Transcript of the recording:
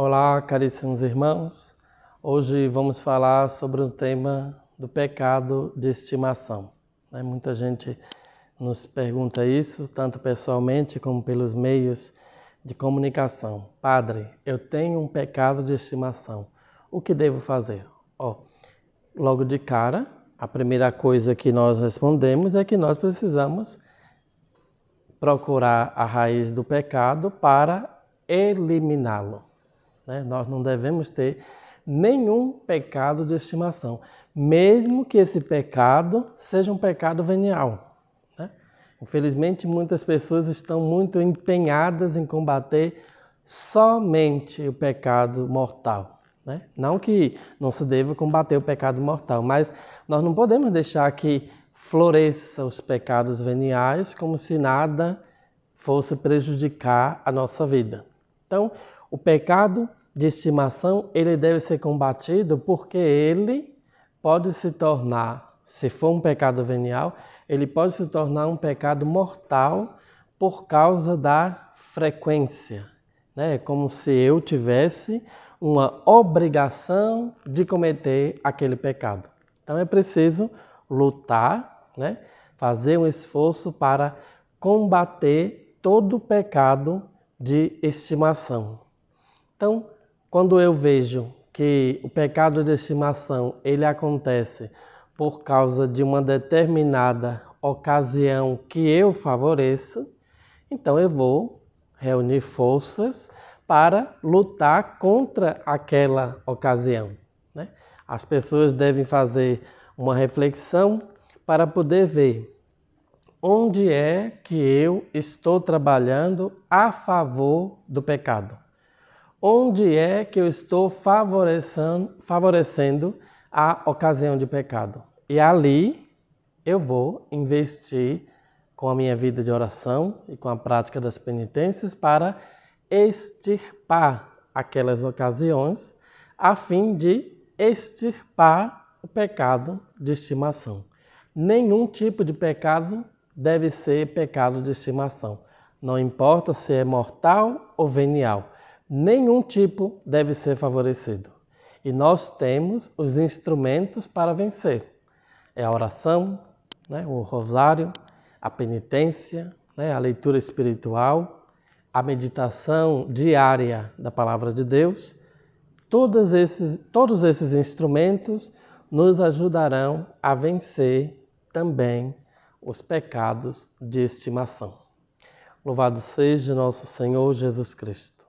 Olá, caríssimos irmãos. Hoje vamos falar sobre o tema do pecado de estimação. Muita gente nos pergunta isso, tanto pessoalmente como pelos meios de comunicação. Padre, eu tenho um pecado de estimação. O que devo fazer? Logo de cara, a primeira coisa que nós respondemos é que nós precisamos procurar a raiz do pecado para eliminá-lo. Nós não devemos ter nenhum pecado de estimação, mesmo que esse pecado seja um pecado venial. Infelizmente, muitas pessoas estão muito empenhadas em combater somente o pecado mortal. Não que não se deva combater o pecado mortal, mas nós não podemos deixar que floresça os pecados veniais como se nada fosse prejudicar a nossa vida. Então, o pecado de estimação, ele deve ser combatido porque ele pode se tornar, se for um pecado venial, ele pode se tornar um pecado mortal por causa da frequência. É como se eu tivesse uma obrigação de cometer aquele pecado. Então é preciso lutar, fazer um esforço para combater todo o pecado de estimação. Então, quando eu vejo que o pecado de estimação ele acontece por causa de uma determinada ocasião que eu favoreço, então eu vou reunir forças para lutar contra aquela ocasião. As pessoas devem fazer uma reflexão para poder ver onde é que eu estou trabalhando a favor do pecado. Onde é que eu estou favorecendo a ocasião de pecado? E ali eu vou investir com a minha vida de oração e com a prática das penitências para extirpar aquelas ocasiões, a fim de extirpar o pecado de estimação. Nenhum tipo de pecado deve ser pecado de estimação. Não importa se é mortal ou venial. Nenhum tipo deve ser favorecido. E nós temos os instrumentos para vencer. É a oração, o rosário, a penitência, a leitura espiritual, a meditação diária da Palavra de Deus. Todos esses instrumentos nos ajudarão a vencer também os pecados de estimação. Louvado seja nosso Senhor Jesus Cristo.